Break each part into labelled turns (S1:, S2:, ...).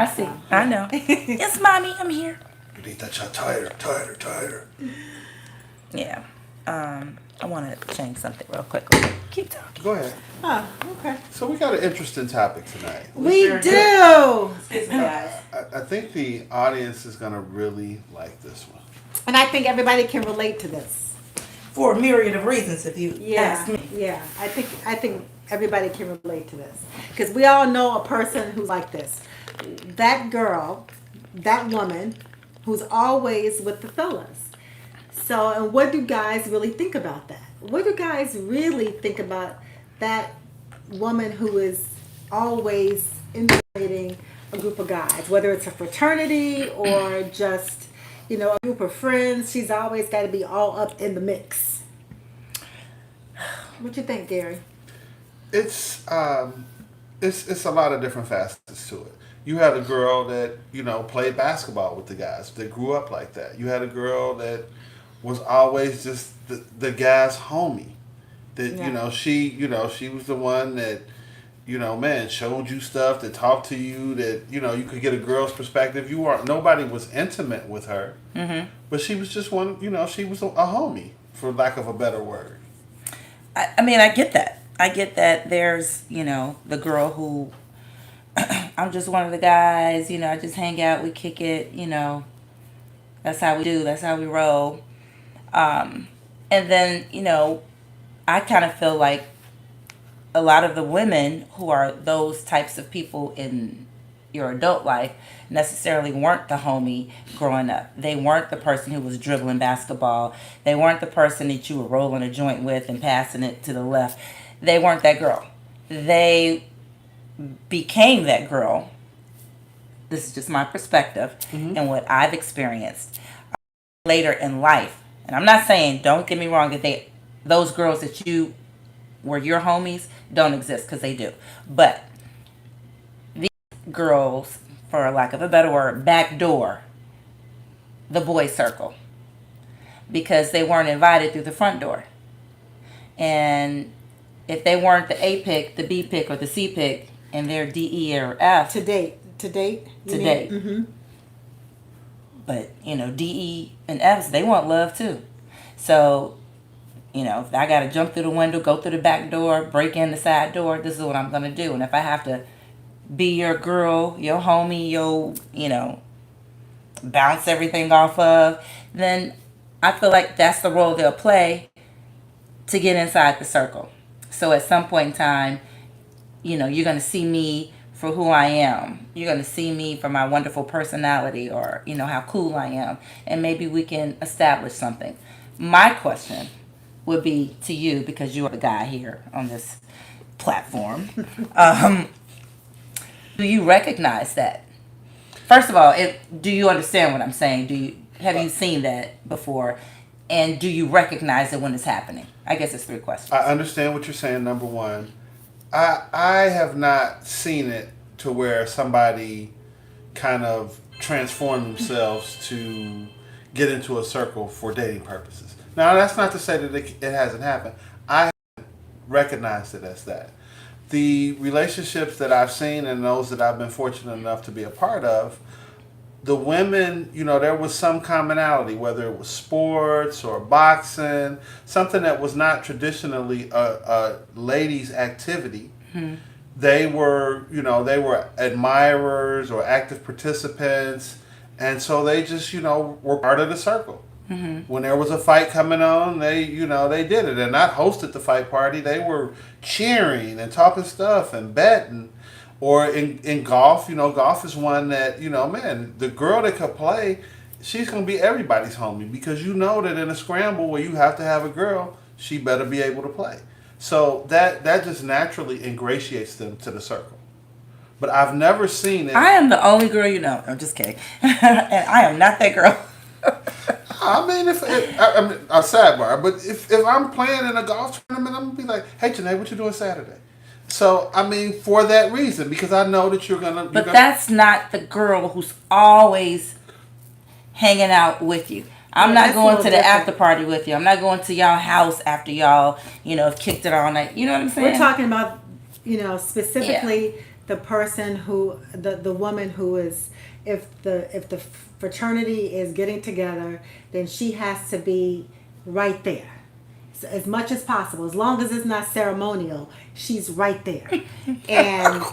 S1: I see. I know. Yes, mommy, I'm here.
S2: You need that shot tighter.
S1: Yeah. I want to change something real quickly. Keep talking.
S2: Go ahead.
S3: Oh, okay.
S2: So we got an interesting topic tonight.
S3: We
S1: sure
S3: do.
S1: Excuse me, guys.
S2: I think the audience is going to really like this one.
S3: And I think everybody can relate to this.
S1: For a myriad of reasons, if you ask me.
S3: Yeah. I think everybody can relate to this. Because we all know a person who's like this. That girl, that woman who's always with the fellas. So, and what do guys really think about that? What do guys really think about that woman who is always emulating a group of guys, whether it's a fraternity or just, a group of friends? She's always got to be all up in the mix. What you think, Gary?
S2: It's a lot of different facets to it. You had a girl that, played basketball with the guys, that grew up like that. You had a girl that was always just the guy's homie. That,
S3: Yeah.
S2: she was the one that, showed you stuff, that talked to you, that, you could get a girl's perspective. Nobody was intimate with her. Mm-hmm. But she was just one, she was a homie, for lack of a better word.
S1: I mean, I get that. I get that there's, the girl who, I'm just one of the guys, I just hang out, we kick it, that's how we do, that's how we roll. And then, I kind of feel like a lot of the women who are those types of people in your adult life necessarily weren't the homie growing up. They weren't the person who was dribbling basketball. They weren't the person that you were rolling a joint with and passing it to the left. They weren't that girl. They became that girl. This is just my perspective and what I've experienced later in life. And I'm not saying, don't get me wrong, that those girls that you were your homies don't exist, because they do. But these girls, for lack of a better word, backdoor the boy circle because they weren't invited through the front door. And if they weren't the A pick, the B pick, or the C pick, and they're D, E, or F.
S3: To date.
S1: Mm-hmm. But, D, E, and F's, they want love too. So, if I got to jump through the window, go through the back door, break in the side door, this is what I'm going to do. And if I have to be your girl, your homie, bounce everything off of, then I feel like that's the role they'll play to get inside the circle. So at some point in time, you're going to see me for who I am. You're going to see me for my wonderful personality, or, how cool I am. And maybe we can establish something. My question would be to you, because you are the guy here on this platform. Do you recognize that? First of all, do you understand what I'm saying? Have you seen that before? And do you recognize it when it's happening? I guess it's 3 questions.
S2: I understand what you're saying, number one. I have not seen it to where somebody kind of transformed themselves to get into a circle for dating purposes. Now, that's not to say that it hasn't happened. I haven't recognized it as that. The relationships that I've seen and those that I've been fortunate enough to be a part of, the women, there was some commonality, whether it was sports or boxing, something that was not traditionally a ladies' activity. Mm-hmm. They were admirers or active participants, and so they just, were part of the circle. Mm-hmm. When there was a fight coming on, they did it, and not hosted the fight party. They were cheering and talking stuff and betting. Or in golf, golf is one that, the girl that could play, she's going to be everybody's homie, because that in a scramble where you have to have a girl, she better be able to play. So that just naturally ingratiates them to the circle. But I've never seen it.
S1: I am the only girl you know. I'm just kidding. And I am not that girl.
S2: I mean, a sidebar, but if I'm playing in a golf tournament, I'm going to be like, hey, Janae, what you doing Saturday? So, I mean, for that reason, because I know that you're going to...
S1: But that's not the girl who's always hanging out with you. I'm not going to the after party with you. I'm not going to y'all house after y'all, have kicked it all night. You know what I'm saying?
S3: We're talking about, specifically the person who the woman who is, if the fraternity is getting together, then she has to be right there. So as much as possible, as long as it's not ceremonial, she's right there. And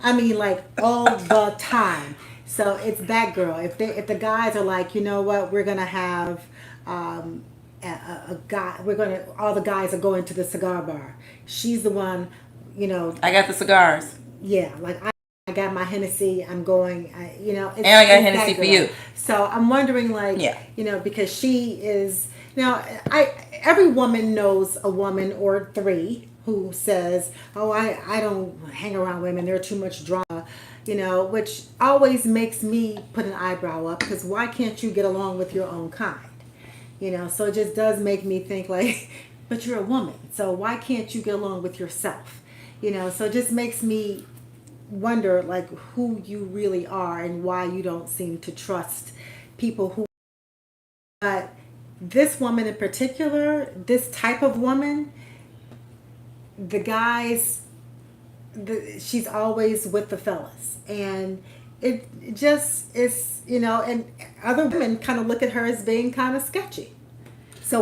S3: I mean, like, all the time. So it's that girl. If the guys are like, you know what, we're gonna have a guy, all the guys are going to the cigar bar. She's the one, you know.
S1: I got the cigars.
S3: Yeah, like I got my Hennessy. I'm going. It's,
S1: And I got
S3: it's
S1: Hennessy
S3: that
S1: for
S3: girl.
S1: you.
S3: So I'm wondering, like,
S1: Yeah.
S3: because she is now. Every woman knows a woman or three who says, "Oh, I don't hang around women. They're too much drama." Which always makes me put an eyebrow up, because why can't you get along with your own kind? So it just does make me think, like, but you're a woman, so why can't you get along with yourself? So it just makes me wonder, like, who you really are and why you don't seem to trust people who. But this woman in particular, this type of woman, the guys, she's always with the fellas, and it just is, and other women kind of look at her as being kind of sketchy. So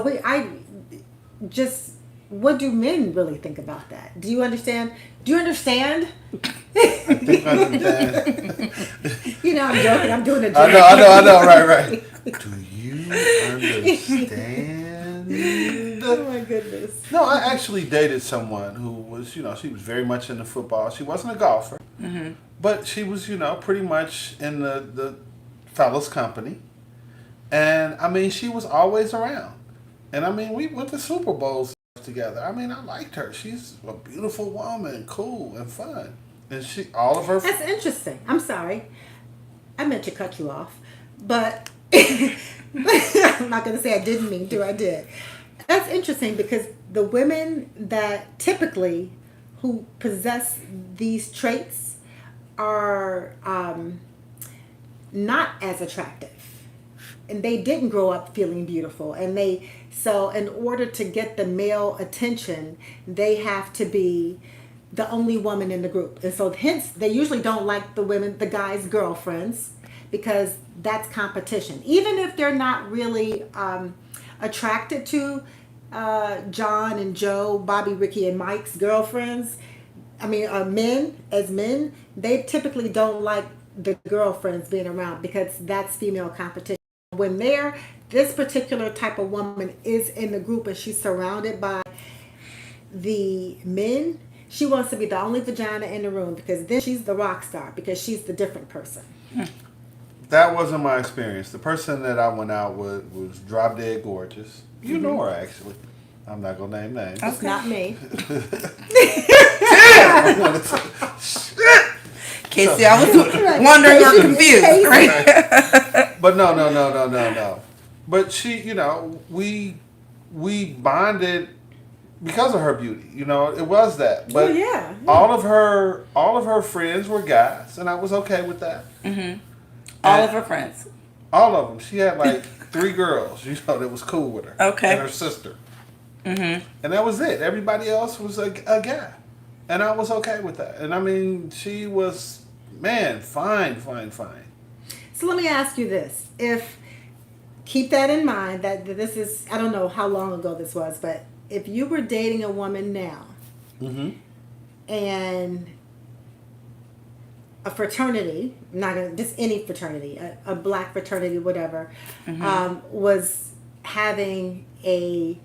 S3: what do men really think about that? Do you understand? Do you understand?
S2: I think I understand.
S3: I'm joking. I'm doing a joke.
S2: I know. Right. Do you understand?
S3: Oh my goodness.
S2: No, I actually dated someone who was, she was very much into football. She wasn't a golfer, but she was, pretty much in the fellas' company. And I mean, she was always around. And I mean, we went to Super Bowls together. I mean, I liked her. She's a beautiful woman, cool and fun. And all of her.
S3: That's interesting. I'm sorry. I meant to cut you off, but I'm not going to say I didn't mean to. I did. That's interesting, because the women that typically who possess these traits are not as attractive, and they didn't grow up feeling beautiful, and so in order to get the male attention, they have to be the only woman in the group. And so hence they usually don't like the guys' girlfriends, because that's competition. Even if they're not really attracted to John and Joe, Bobby, Ricky, and Mike's girlfriends, men, they typically don't like the girlfriends being around, because that's female competition. When this particular type of woman is in the group and she's surrounded by the men, she wants to be the only vagina in the room, because then she's the rock star, because she's the different person.
S2: That wasn't my experience. The person that I went out with was drop dead gorgeous. You know her, actually. I'm not going to name names.
S3: It's not me.
S1: Casey, I was wondering or confused. Right?
S2: But no. But she, we bonded because of her beauty. It was that. But
S3: yeah.
S2: all of her friends were guys, and I was okay with that.
S1: Mm-hmm. All of her friends.
S2: All of them. She had like 3 girls, that was cool with her.
S1: Okay.
S2: And her sister.
S1: Mm-hmm.
S2: And that was it. Everybody else was a guy. And I was okay with that. And I mean, she was, fine.
S3: So let me ask you this. Keep that in mind, that this is, I don't know how long ago this was, but if you were dating a woman now, and a fraternity, just any fraternity, a black fraternity, whatever, was having a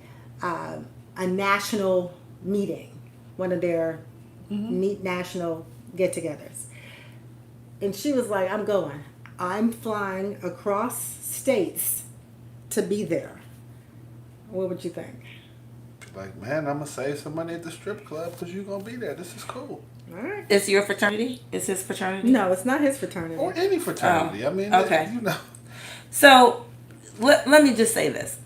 S3: national meeting, one of their national get-togethers, and she was like, I'm flying across states to be there, what would you think?
S2: Like, man, I'm going to save some money at the strip club because you're going to be there. This is cool.
S3: All right.
S1: Is your fraternity? Is his fraternity?
S3: No, it's not his fraternity.
S2: Or any fraternity.
S1: Oh,
S2: I mean,
S1: okay.
S2: So,
S1: let me just say this.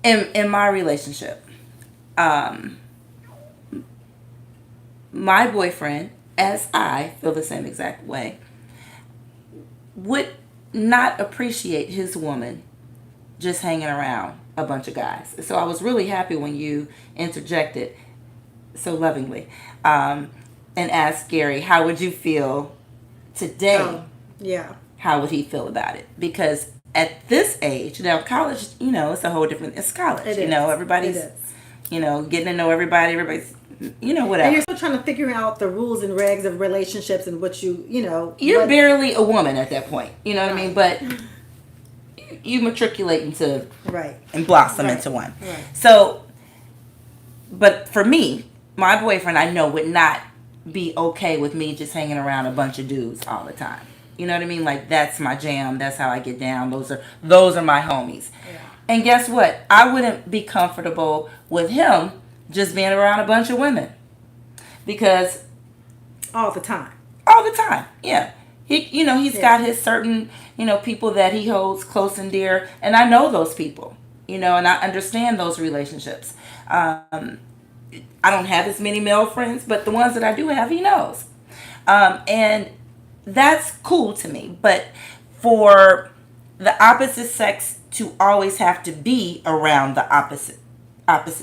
S1: In my relationship, my boyfriend, as I feel the same exact way, would not appreciate his woman just hanging around a bunch of guys. So I was really happy when you interjected. so lovingly, and asked Gary, how would you feel today?
S3: Oh, yeah.
S1: How would he feel about it? Because at this age, now college, it's a whole different, it's college,
S3: It is.
S1: everybody's,
S3: It is.
S1: Getting to know everybody's, whatever.
S3: And you're still trying to figure out the rules and regs of relationships and what
S1: You're
S3: what-
S1: barely a woman at that point, you know what I mean? But you matriculate into
S3: right.
S1: and blossom
S3: Right.
S1: into one.
S3: Right.
S1: So, but for me, my boyfriend, I know, would not be okay with me just hanging around a bunch of dudes all the time. You know what I mean? Like, that's my jam. That's how I get down. Those are my homies.
S3: Yeah.
S1: And guess what? I wouldn't be comfortable with him just being around a bunch of women, because
S3: All the time.
S1: all the time, yeah. He's
S3: Yeah.
S1: got his certain, people that he holds close and dear, and I know those people, and I understand those relationships. I don't have as many male friends, but the ones that I do have, he knows. And that's cool to me. But for the opposite sex to always have to be around the opposite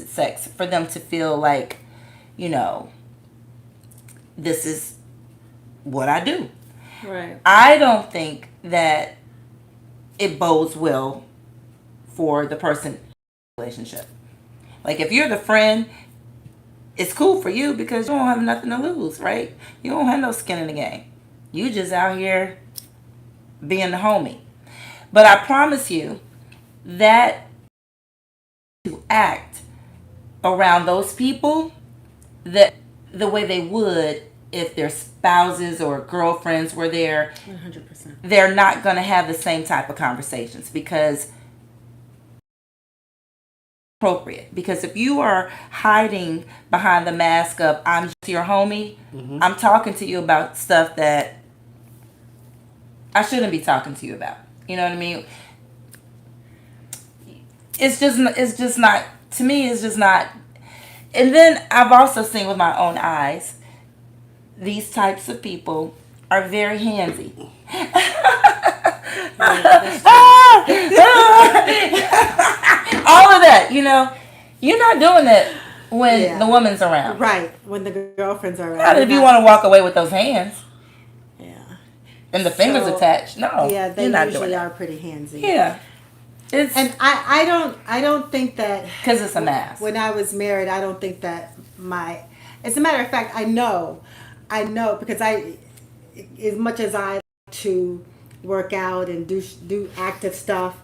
S1: sex, for them to feel like, this is what I do.
S3: Right.
S1: I don't think that it bodes well for the person in the relationship. Like, if you're the friend, it's cool for you because you don't have nothing to lose, right? You don't have no skin in the game. You just out here being the homie. But I promise you that to act around those people that the way they would if their spouses or girlfriends were there,
S3: 100%.
S1: they're not going to have the same type of conversations, because appropriate. Because if you are hiding behind the mask of I'm just your homie, I'm talking to you about stuff that I shouldn't be talking to you about. You know what I mean? It's just not, to me, it's just not. And then I've also seen with my own eyes, these types of people are very handsy. All of that, you're not doing it when
S3: Yeah.
S1: the woman's around.
S3: Right. When the girlfriends are
S1: Not
S3: around.
S1: if you want to walk away with those hands
S3: Yeah.
S1: and the fingers
S3: So,
S1: attached. No,
S3: Yeah, they
S1: you're not doing
S3: usually
S1: that.
S3: are pretty handsy.
S1: Yeah, it's
S3: And I don't think that
S1: because it's a mask.
S3: when I was married, I don't think that as a matter of fact, I know because as much as I like to work out and do active stuff,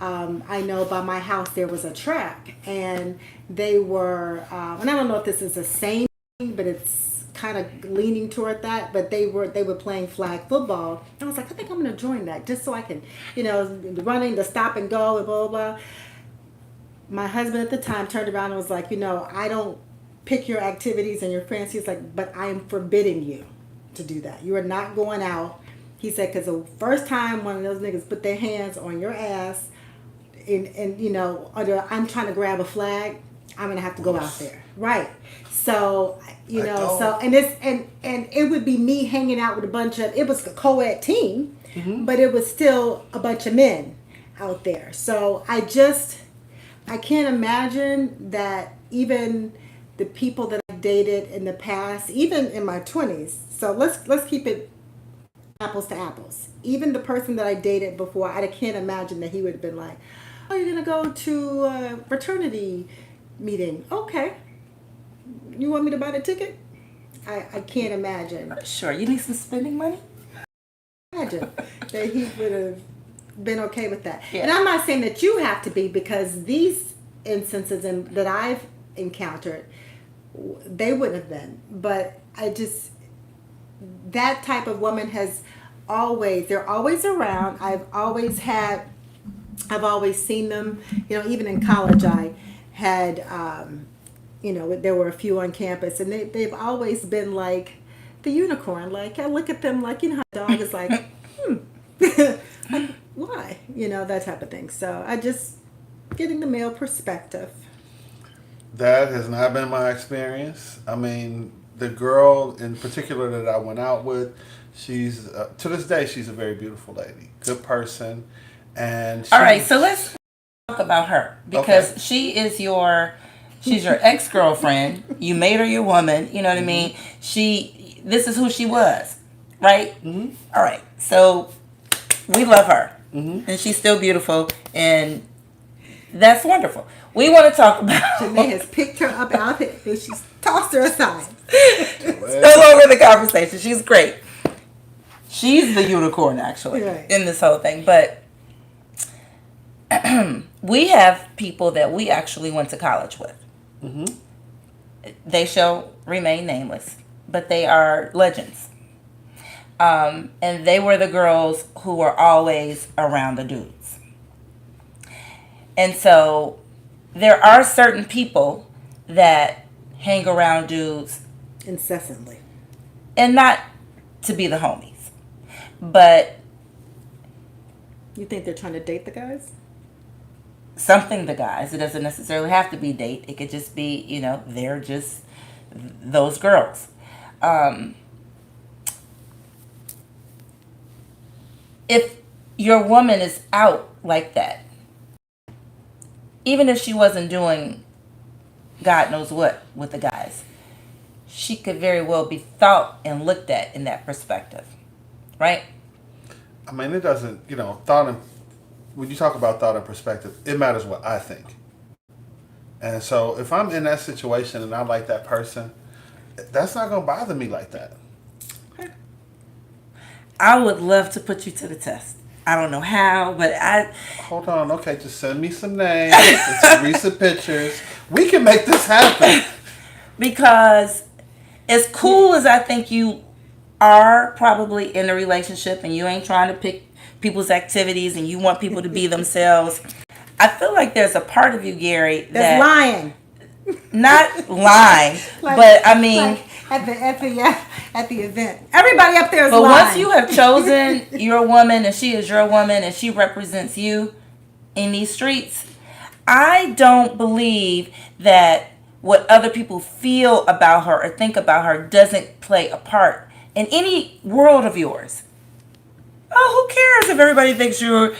S3: I know by my house there was a track, and they were, and I don't know if this is the same thing, but it's kind of leaning toward that. But they were playing flag football. I was like, I think I'm going to join that just so I can, running the stop and go and blah blah blah. My husband at the time turned around and was like, I don't pick your activities and your friends. He's like, but I am forbidding you to do that. You are not going out. He said, because the first time one of those niggas put their hands on your ass and under I'm trying to grab a flag, I'm gonna have to go out there. Right. So so and it's and it would be me hanging out with a bunch of, it was a co-ed team, but it was still a bunch of men out there. So I can't imagine that even the people that I dated in the past, even in my 20s. So let's keep it apples to apples. Even the person that I dated before, I can't imagine that he would have been like, "Oh, you're gonna go to a fraternity meeting? Okay, you want me to buy the ticket?" I can't imagine.
S1: Sure, you need some spending money.
S3: Imagine that he would have been okay with that.
S1: Yeah.
S3: And I'm not saying that you have to be, because these instances that I've encountered, they wouldn't have been. But that type of woman they're always around. I've always seen them, even in college I had, there were a few on campus, and they've always been like the unicorn. Like, I look at them like, how a dog is like, like, why? That type of thing. So I just getting the male perspective.
S2: That has not been my experience. I mean, the girl in particular that I went out with, she's to this day she's a very beautiful lady, good person, and
S1: All right, so let's talk about her, because she is She's your ex-girlfriend. You made her your woman. You know what I mean? This is who she was, right? All right. So we love her, and she's still beautiful, and that's wonderful. We want to talk about.
S3: Janae has picked her up out of it and she's tossed her aside.
S1: No longer the conversation. She's great. She's the unicorn, actually,
S3: Right.
S1: in this whole thing. But we have people that we actually went to college with. They shall remain nameless, but they are legends. And they were the girls who were always around the dudes. And so there are certain people that hang around dudes
S3: Incessantly.
S1: and not to be the homies. But
S3: You think they're trying to date the guys?
S1: something the guys. It doesn't necessarily have to be date. It could just be, they're just those girls. If your woman is out like that, even if she wasn't doing God knows what with the guys, she could very well be thought and looked at in that perspective, right?
S2: I mean, it doesn't, thought and when you talk about thought and perspective, it matters what I think. And so if I'm in that situation and I like that person, that's not going to bother me like that.
S1: I would love to put you to the test. I don't know how, but
S2: Hold on, okay, just send me some names and some recent pictures. We can make this happen.
S1: because as cool as I think you are probably in a relationship and you ain't trying to pick people's activities and you want people to be themselves, I feel like there's a part of you, Gary,
S3: That's lying.
S1: not lying,
S3: Like-
S1: but I mean,
S3: like at the event, everybody up there is
S1: but
S3: lying.
S1: once you have chosen your woman and she is your woman and she represents you in these streets, I don't believe that what other people feel about her or think about her doesn't play a part in any world of yours. Oh, who cares if everybody thinks you're,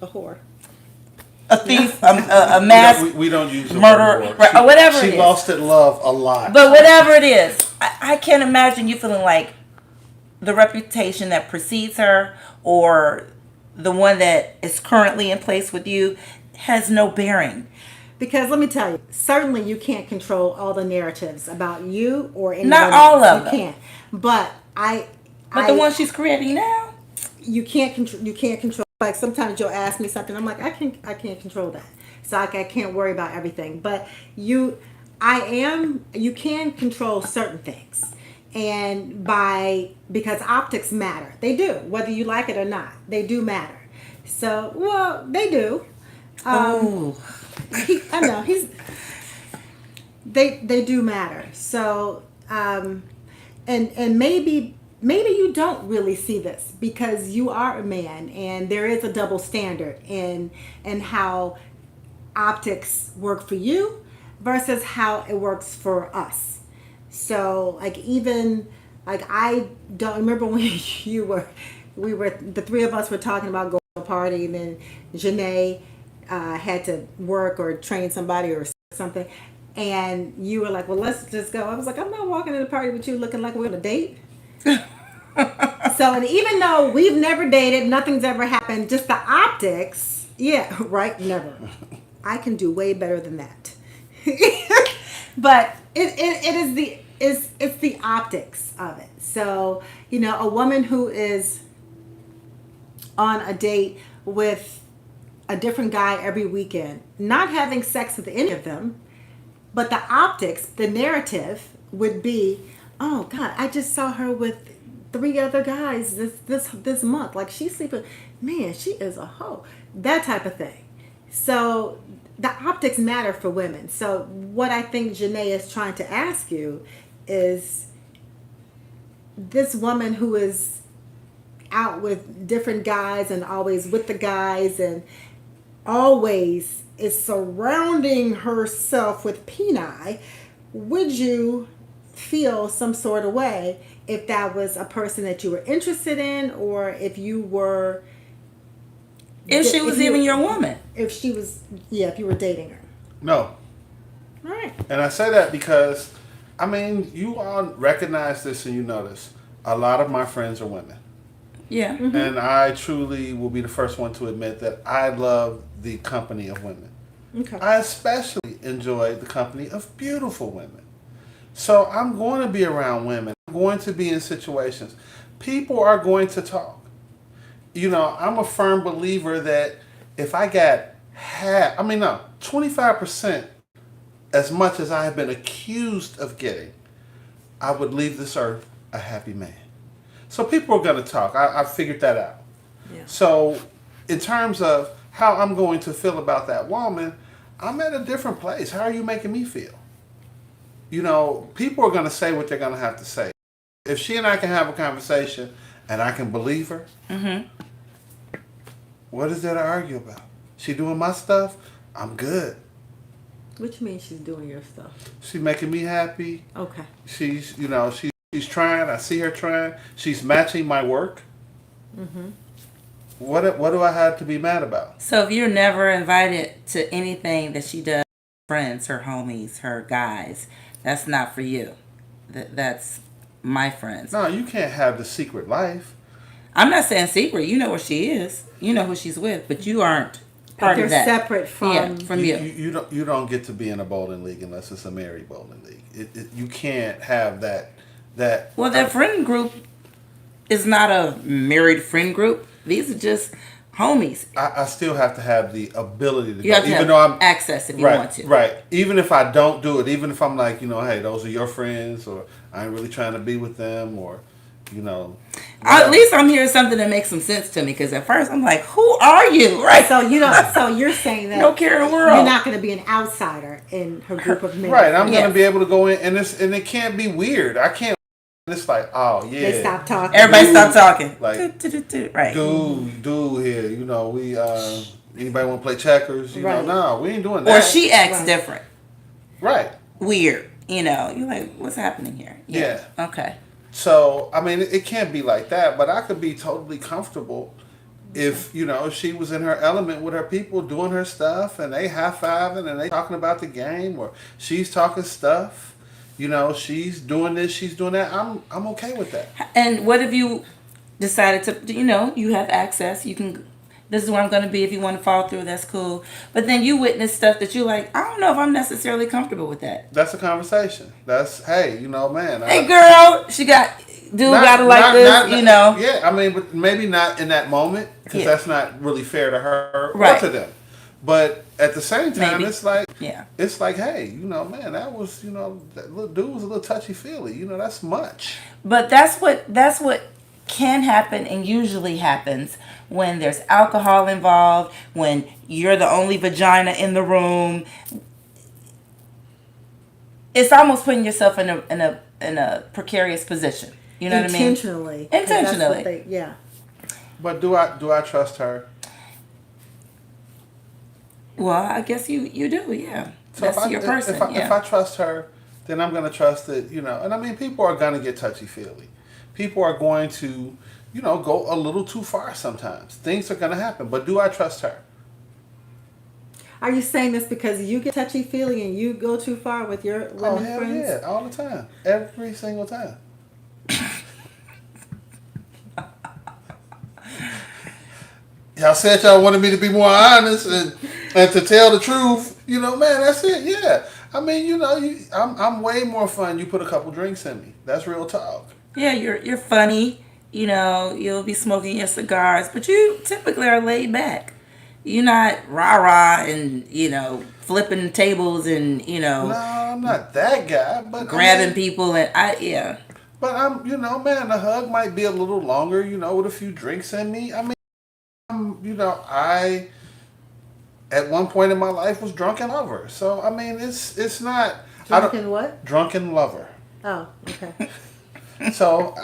S3: a whore.
S1: a thief, a mass
S2: We don't use the
S1: murderer,
S2: word
S1: right, or whatever it
S2: She
S1: is.
S2: lost it love a lot.
S1: But whatever it is, I can't imagine you feeling like the reputation that precedes her or the one that is currently in place with you has no bearing.
S3: Because let me tell you, certainly you can't control all the narratives about you or anyone
S1: Not
S3: else.
S1: all of
S3: You
S1: them.
S3: can't. But
S1: But the one she's creating now,
S3: you can't control. You can't control. Like sometimes you'll ask me something, I'm like, I can't control that. So I can't worry about everything. But you can control certain things, and because optics matter, they do, whether you like it or not, they do matter. So well, they do.
S1: ooh,
S3: I know they do matter. So and maybe you don't really see this because you are a man and there is a double standard in how optics work for you versus how it works for us. So I don't remember when the three of us were talking about going to a party, and then Janae had to work or train somebody or something, and you were like, well, let's just go. I was like, I'm not walking to the party with you looking like we're on a date. So, and even though we've never dated, nothing's ever happened, just the optics, yeah, right, never. I can do way better than that. But it's the optics of it. So, a woman who is on a date with a different guy every weekend, not having sex with any of them, but the optics, the narrative would be, oh God, I just saw her with 3 other guys this month. Like she's sleeping, man, she is a hoe. That type of thing. So the optics matter for women. So what I think Janae is trying to ask you is, this woman who is out with different guys and always with the guys and always is surrounding herself with peni, would you feel some sort of way if that was a person that you were interested in, or if you were
S1: If she was even your woman.
S3: If she was, yeah, if you were dating her.
S2: No.
S3: All right.
S2: And I say that because, I mean, you all recognize this and you know this. A lot of my friends are women.
S1: Yeah.
S2: And I truly will be the first one to admit that I love the company of women.
S3: Okay.
S2: I especially enjoy the company of beautiful women. So I'm going to be around women. I'm going to be in situations. People are going to talk. You know, I'm a firm believer that if I got 25% as much as I have been accused of getting, I would leave this earth a happy man. So people are going to talk. I figured that out.
S3: Yeah.
S2: So in terms of how I'm going to feel about that woman, I'm at a different place. How are you making me feel? You know, people are going to say what they're going to have to say. If she and I can have a conversation and I can believe her, what is there to argue about? She doing my stuff, I'm good.
S3: Which means she's doing your stuff.
S2: She's making me happy.
S3: Okay.
S2: She's trying. I see her trying. She's matching my work. What do I have to be mad about?
S1: So if you're never invited to anything that she does, friends, her homies, her guys, that's not for you. That's my friends.
S2: No, you can't have the secret life.
S1: I'm not saying secret. You know where she is. You know who she's with, but you aren't part
S3: They're
S1: of that.
S3: separate from
S1: from
S2: You,
S1: you.
S2: you don't get to be in a bowling league unless it's a married bowling league. You can't have that.
S1: Well, that friend group is not a married friend group. These are just homies.
S2: I still have to have the ability to
S1: You
S2: go,
S1: have to
S2: even
S1: have
S2: though I'm
S1: access if you
S2: right,
S1: want to.
S2: right. Even if I don't do it, even if I'm like, hey, those are your friends, or I ain't really trying to be with them, or
S1: At
S2: whatever.
S1: least I'm hearing something that makes some sense to me, because at first I'm like, who are you? Right?
S3: So you're saying that
S1: No care in the world.
S3: you're not going to be an outsider in her group of men.
S2: Right, I'm
S1: Yes.
S2: gonna be able to go in, and it can't be weird. I can't. It's like, oh yeah,
S3: They stop talking.
S1: Everybody
S2: Dude,
S1: stop talking.
S2: like,
S1: Right.
S2: dude here. We anybody want to play checkers?
S3: Right.
S2: No, we ain't doing that.
S1: Or she acts
S3: Right.
S1: different.
S2: Right.
S1: Weird. You're like, what's happening here?
S2: Yeah.
S1: Okay.
S2: So I mean, it can't be like that. But I could be totally comfortable if if she was in her element with her people doing her stuff, and they high fiving and they talking about the game, or she's talking stuff. She's doing this, she's doing that. I'm okay with that.
S1: And what if you decided to, you have access, you can, this is where I'm going to be, if you want to follow through, that's cool. But then you witness stuff that you like, I don't know if I'm necessarily comfortable with that.
S2: That's a conversation. That's, hey, man.
S1: Hey girl, got it like this,
S2: Yeah, I mean, but maybe not in that moment, because that's not really fair to her or
S1: Right.
S2: to them. But at the same time,
S1: Maybe.
S2: it's like,
S1: Yeah.
S2: hey, man, that was, that little dude was a little touchy-feely. That's much.
S1: But that's what can happen and usually happens when there's alcohol involved, when you're the only vagina in the room. It's almost putting yourself in a precarious position. You know what I mean?
S3: Intentionally. 'Cause that's what
S1: Intentionally.
S3: yeah.
S2: But do I trust her?
S1: Well, I guess you do, yeah.
S2: So
S1: That's your person,
S2: if I trust her, then I'm going to trust that, and I mean, people are going to get touchy-feely. People are going to, go a little too far sometimes. Things are going to happen. But do I trust her?
S3: Are you saying this because you get touchy-feely and you go too far with your women
S2: hell
S3: friends?
S2: yeah, all the time. Every single time. Y'all said y'all wanted me to be more honest and to tell the truth. Man, that's it. Yeah. I mean, I'm way more fun. You put a couple drinks in me. That's real talk.
S1: Yeah, you're funny. You'll be smoking your cigars, but you typically are laid back. You're not rah-rah and, flipping tables and,
S2: No, I'm not that guy. But
S1: grabbing people and yeah.
S2: But I'm, man, the hug might be a little longer, with a few drinks in me. I mean, I at one point in my life was drunken lover. So I mean, it's not
S3: Drunken what?
S2: Drunken lover.
S3: Oh, okay.
S2: So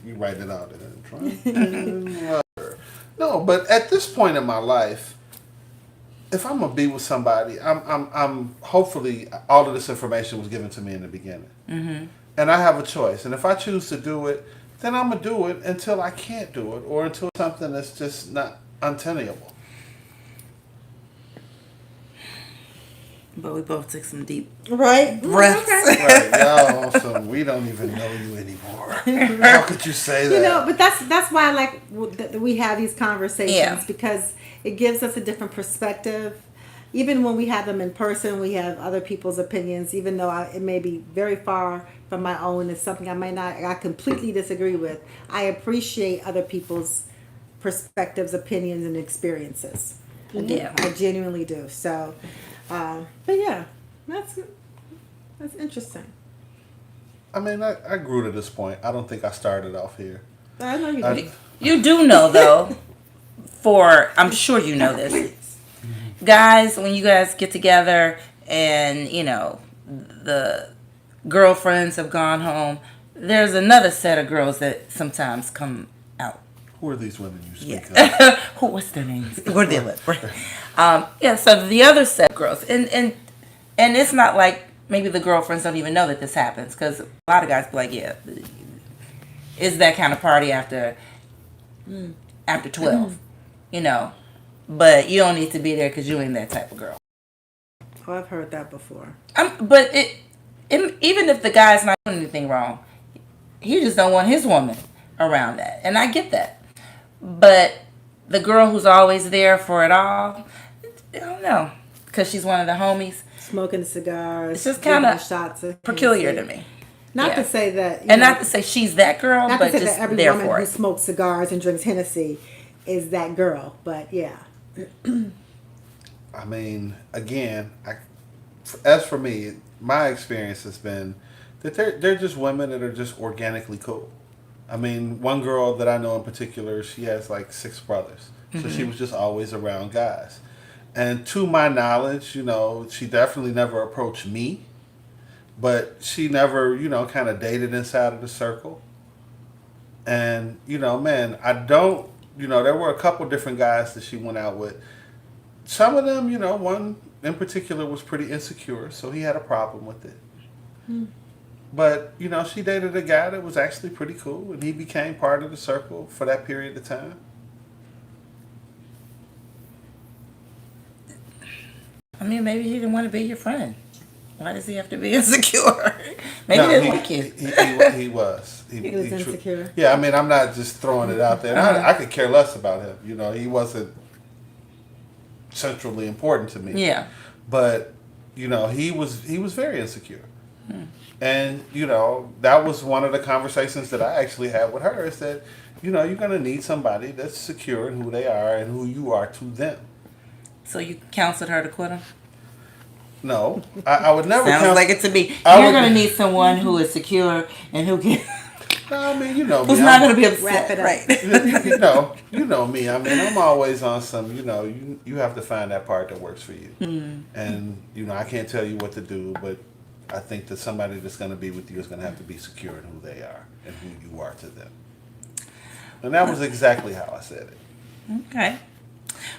S2: you write it out there. Drunken lover. No, but at this point in my life, if I'm gonna be with somebody, I'm hopefully all of this information was given to me in the beginning, and I have a choice. And if I choose to do it, then I'm gonna do it until I can't do it, or until something that's just not untenable.
S1: But we both took some deep
S3: Right?
S1: breaths.
S3: Okay.
S2: Right, y'all on some, we don't even know you anymore. How could you say that?
S3: You know, but that's why I like that we have these conversations
S1: Yeah.
S3: because it gives us a different perspective. Even when we have them in person, we have other people's opinions. Even though it may be very far from my own, it's something I completely disagree with. I appreciate other people's perspectives, opinions, and experiences. I do.
S1: Yeah.
S3: I genuinely do. So, but yeah, that's interesting.
S2: I mean, I grew to this point. I don't think I started off here.
S3: I know you.
S2: I-
S3: do.
S1: You do know, though, I'm sure you know this. Guys, when you guys get together and, you know, the girlfriends have gone home, there's another set of girls that sometimes come out.
S2: Who are these women you speak
S1: Yeah.
S2: of?
S1: What's their names? Where they live? Yeah, so the other set of girls. And it's not like maybe the girlfriends don't even know that this happens because a lot of guys be like, yeah, it's that kind of party after 12, you know. But you don't need to be there because you ain't that type of girl.
S3: Oh, I've heard that before.
S1: But even if the guy's not doing anything wrong, he just don't want his woman around that. And I get that. But the girl who's always there for it all, I don't know. Because she's one of the homies.
S3: Smoking cigars.
S1: It's just
S3: drinking
S1: kinda
S3: shots of
S1: Peculiar
S3: Hennessy.
S1: to me.
S3: Not
S1: Yeah.
S3: to say that,
S1: And not to say she's that girl,
S3: not
S1: but
S3: to say
S1: just
S3: that every
S1: there
S3: woman
S1: for
S3: who
S1: it.
S3: smokes cigars and drinks Hennessy is that girl. But yeah,
S2: I mean, again, as for me, my experience has been that they're just women that are just organically cool. I mean, one girl that I know in particular, she has like 6 brothers. So she was just always around guys. And to my knowledge, you know, she definitely never approached me. But she never, you know, kind of dated inside of the circle. And, you know, man, there were a couple different guys that she went out with. Some of them, you know, one in particular was pretty insecure, so he had a problem with it. But, you know, she dated a guy that was actually pretty cool, and he became part of the circle for that period of time.
S1: I mean, maybe he didn't want to be your friend. Why does he have to be insecure? Maybe
S2: No,
S1: he didn't like you.
S2: He was.
S3: He was insecure.
S2: Yeah, I mean, I'm not just throwing it out there. And I could care less about him. You know, he wasn't centrally important to me.
S1: Yeah.
S2: But, you know, he was very insecure. And, you know, that was one of the conversations that I actually had with her is that, you know, you're going to need somebody that's secure in who they are and who you are to them.
S1: So you counseled her to quit him?
S2: No, I would never
S1: Sounds
S2: counsel.
S1: like it to me.
S2: I
S1: You're
S2: would-
S1: going to need someone who is secure and who can,
S2: No, I mean, you know me.
S1: who's not going to be
S3: Wrap
S1: upset.
S3: it up.
S1: Right.
S2: you know me. I mean, I'm always on some. You know, you have to find that part that works for you. And you know, I can't tell you what to do, but I think that somebody that's going to be with you is going to have to be secure in who they are and who you are to them. And that was exactly how I said it.
S1: Okay.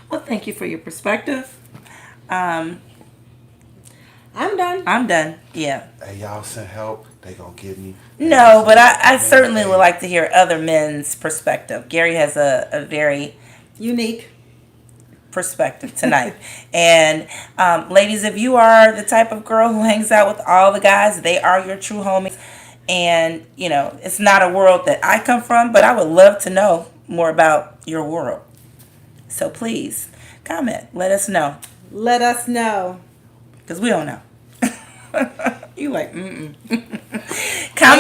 S1: Well, thank you for your perspective.
S3: I'm done.
S1: I'm done. Yeah.
S2: Hey, y'all send help. They gonna get me.
S1: No, but I certainly would like to hear other men's perspective. Gary has a very
S3: Unique.
S1: perspective tonight. And ladies, if you are the type of girl who hangs out with all the guys, they are your true homies. And, you know, it's not a world that I come from, but I would love to know more about your world. So please comment. Let us know.
S3: Let us know.
S1: Because we don't know. You like, Comment,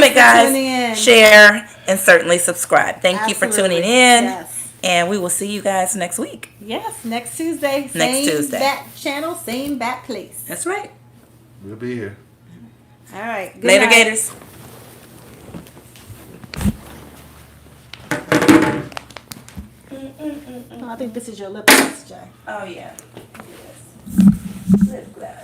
S3: for
S1: guys.
S3: tuning in.
S1: Share, and certainly subscribe. Thank you for
S3: Absolutely.
S1: tuning in.
S3: Yes.
S1: And we will see you guys next week.
S3: Yes, next Tuesday.
S1: Next
S3: Same
S1: Tuesday.
S3: bat channel, same bat place.
S1: That's right.
S2: We'll be here.
S3: All right. Good
S1: Later,
S3: night.
S1: Gators.
S3: Oh, I think this is your lip gloss, Jay.
S1: Oh, yeah. Yes. Lip gloss.